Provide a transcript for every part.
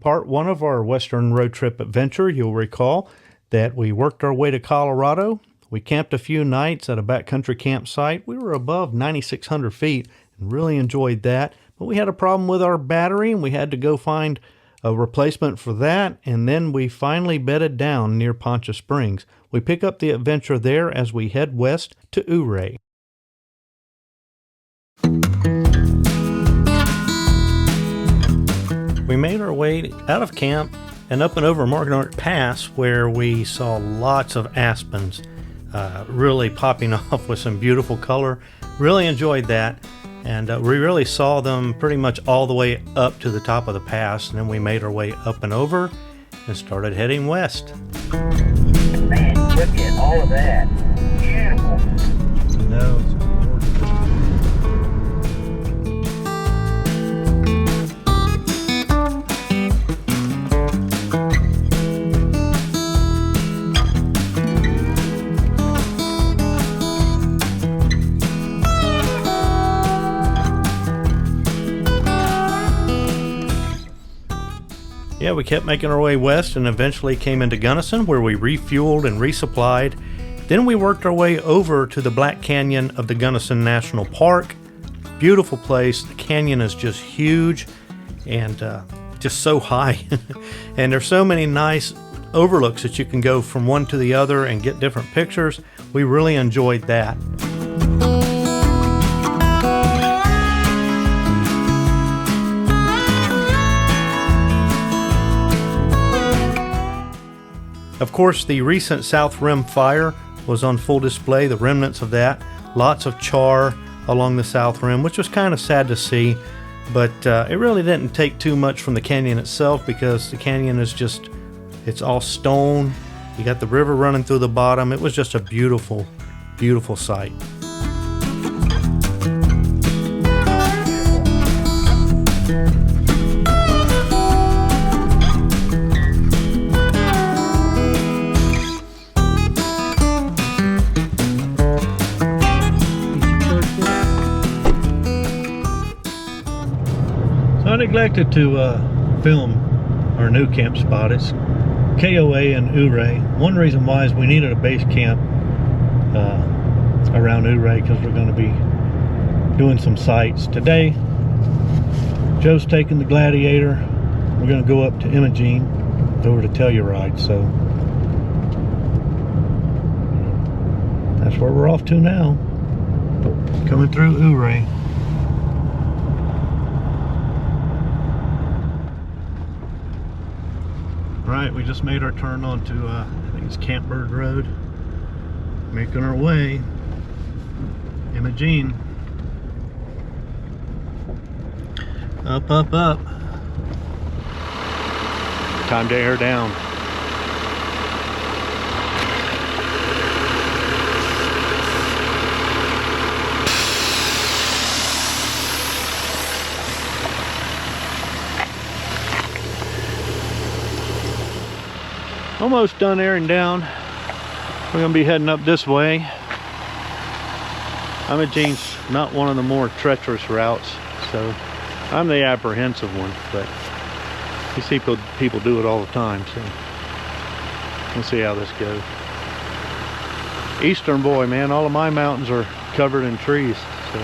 part one of our Western road trip adventure. You'll recall that we worked our way to Colorado. We camped a few nights at a backcountry campsite. We were above 9,600 feet and really enjoyed that. But we had a problem with our battery and we had to go find a replacement for that. And then we finally bedded down near Poncha Springs. We pick up the adventure there as we head west to Ouray. We made our way out of camp and up and over Imogene Pass, where we saw lots of aspens really popping off with some beautiful color. Really enjoyed that, and we really saw them pretty much all the way up to the top of the pass, and then we made our way up and over and started heading west. Man, look at all of that. Beautiful. No, it's gorgeous. Yeah, we kept making our way west and eventually came into Gunnison, where we refueled and resupplied. Then we worked our way over to the Black Canyon of the Gunnison National Park. Beautiful place. The canyon is just huge and just so high. And there's so many nice overlooks that you can go from one to the other and get different pictures. We really enjoyed that. Of course, the recent South Rim fire was on full display, the remnants of that. Lots of char along the South Rim, which was kind of sad to see, but it really didn't take too much from the canyon itself, because the canyon is just, it's all stone. You got the river running through the bottom. It was just a beautiful, beautiful sight. I neglected to film our new camp spot. It's KOA in Ouray. One reason why is we needed a base camp around Ouray, because we're going to be doing some sights. Today, Joe's taking the Gladiator. We're going to go up to Imogene, over to Telluride. So that's where we're off to now. Coming through Ouray. Right, we just made our turn onto, I think it's Campbird Road. Making our way. Imogene. Up, up, up. Time to air down. Almost done airing down. We're going to be heading up this way. Imogene's not one of the more treacherous routes, so I'm the apprehensive one, but you see people do it all the time, so we'll see how this goes. Eastern boy, man, all of my mountains are covered in trees, so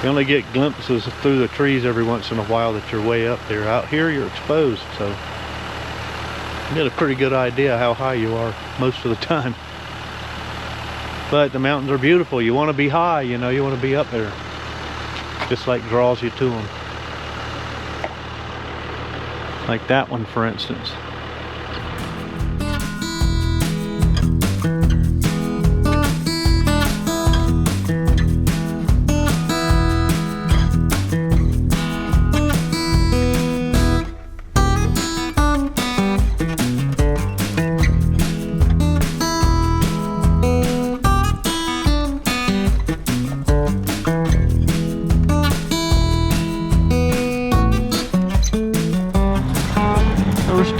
you only get glimpses through the trees every once in a while that you're way up there. Out here you're exposed, so you get a pretty good idea how high you are most of the time. But the mountains are beautiful. You want to be high, you know, you want to be up there. Just like draws you to them. Like that one, for instance.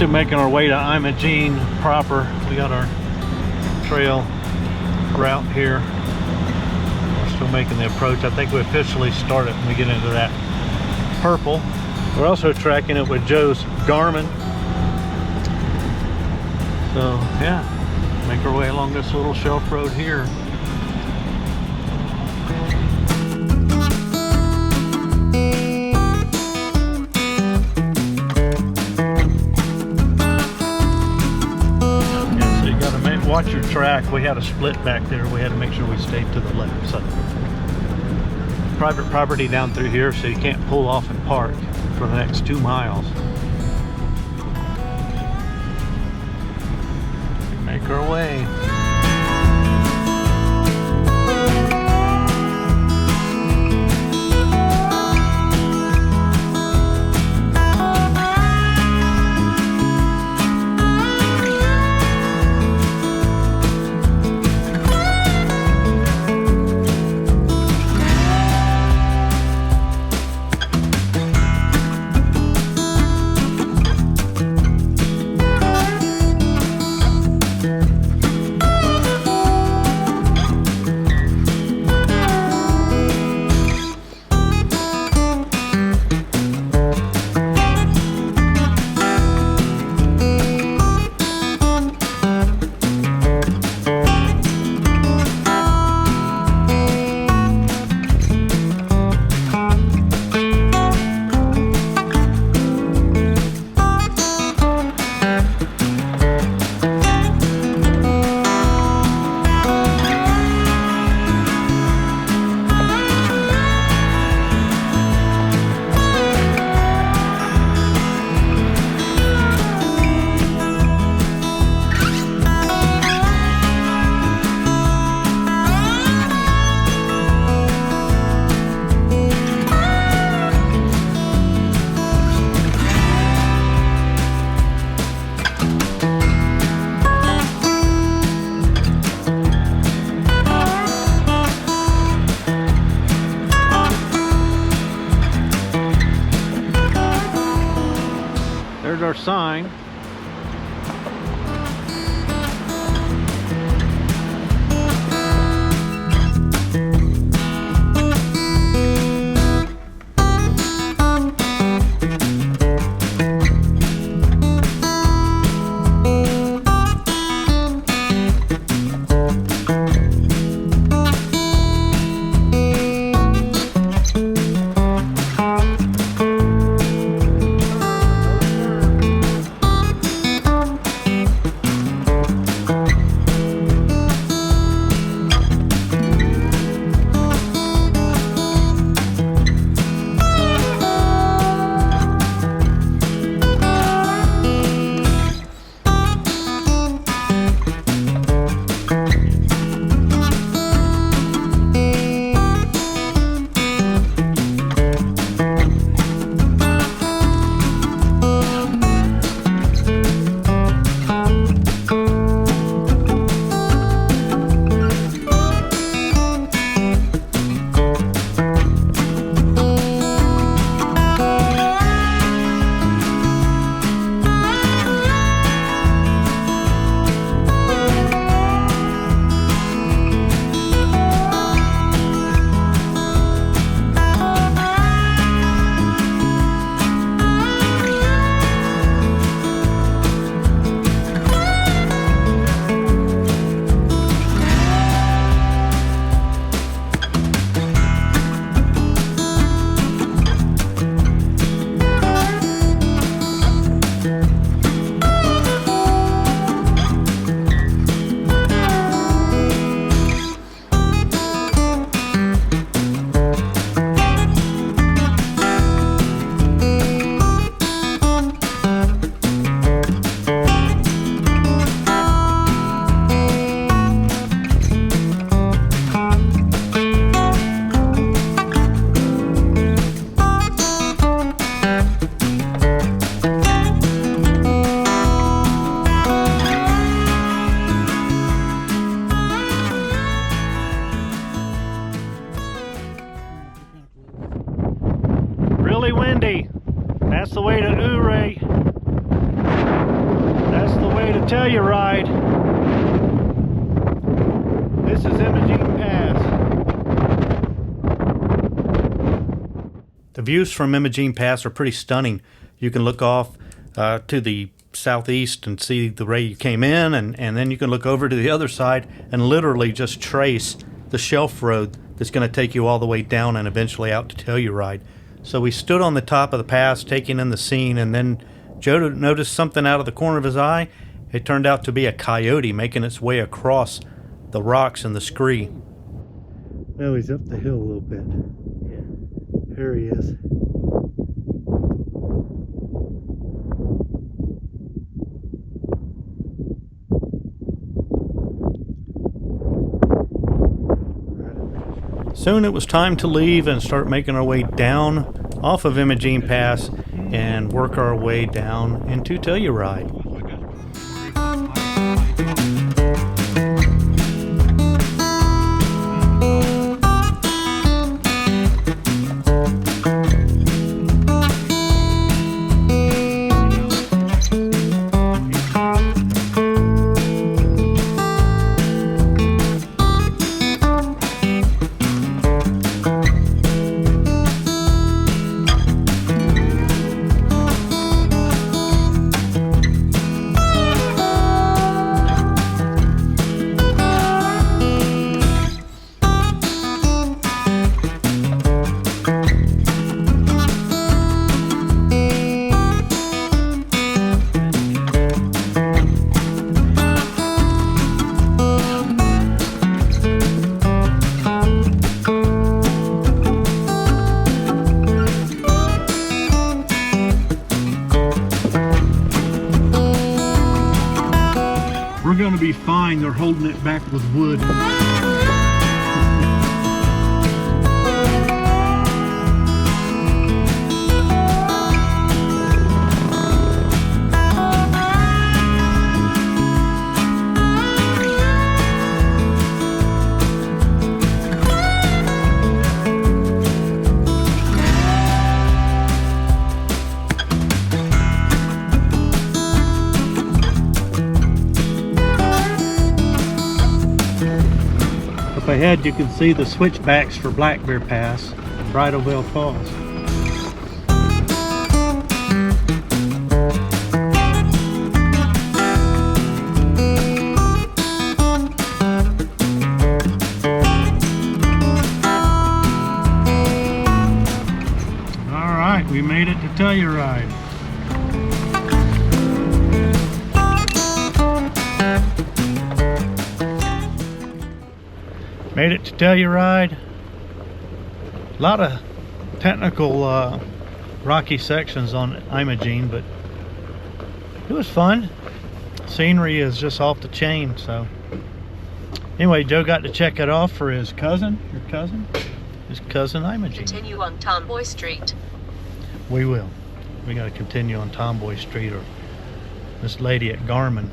Making our way to Imogene proper. We got our trail route here. We're still making the approach. I think we officially start it when we get into that purple. We're also tracking it with Joe's Garmin. So yeah, make our way along this little shelf road here. Yeah, so you gotta watch your track. We had a split back there. We had to make sure we stayed to the left. So private property down through here, so you can't pull off and park for the next 2 miles. Make our way. There's our sign. Really windy. That's the way to Ouray. That's the way to Telluride. This is Imogene Pass. The views from Imogene Pass are pretty stunning. You can look off to the southeast and see the way you came in, and then you can look over to the other side and literally just trace the shelf road that's going to take you all the way down and eventually out to Telluride. So we stood on the top of the pass taking in the scene, and then Joe noticed something out of the corner of his eye. It turned out to be a coyote making its way across the rocks in the scree. Now he's up the hill a little bit. Here he is. Soon it was time to leave and start making our way down off of Imogene Pass and work our way down into Telluride. We're going to be fine. They're holding it back with wood. Up ahead you can see the switchbacks for Black Bear Pass and Bridalveil Falls. Alright, we made it to Telluride. Made it to Telluride. A lot of technical rocky sections on Imogene, but it was fun. Scenery is just off the chain. So anyway, Joe got to check it off for his cousin. His cousin Imogene. Continue on Tomboy Street. We will. We got to continue on Tomboy Street, or this lady at Garmin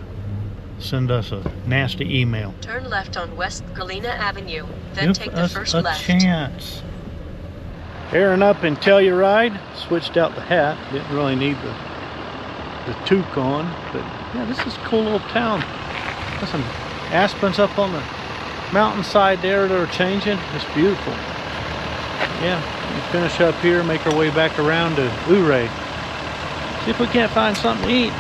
send us a nasty email. Turn left on West Galena Avenue, then Give take the us first a left. chance. Airing up in Telluride. Switched out the hat. Didn't really need the toque on, but yeah, this is a cool little town. Got some aspens up on the mountainside there that are changing. It's beautiful. Yeah, we finish up here, make our way back around to Ouray. See if we can't find something to eat.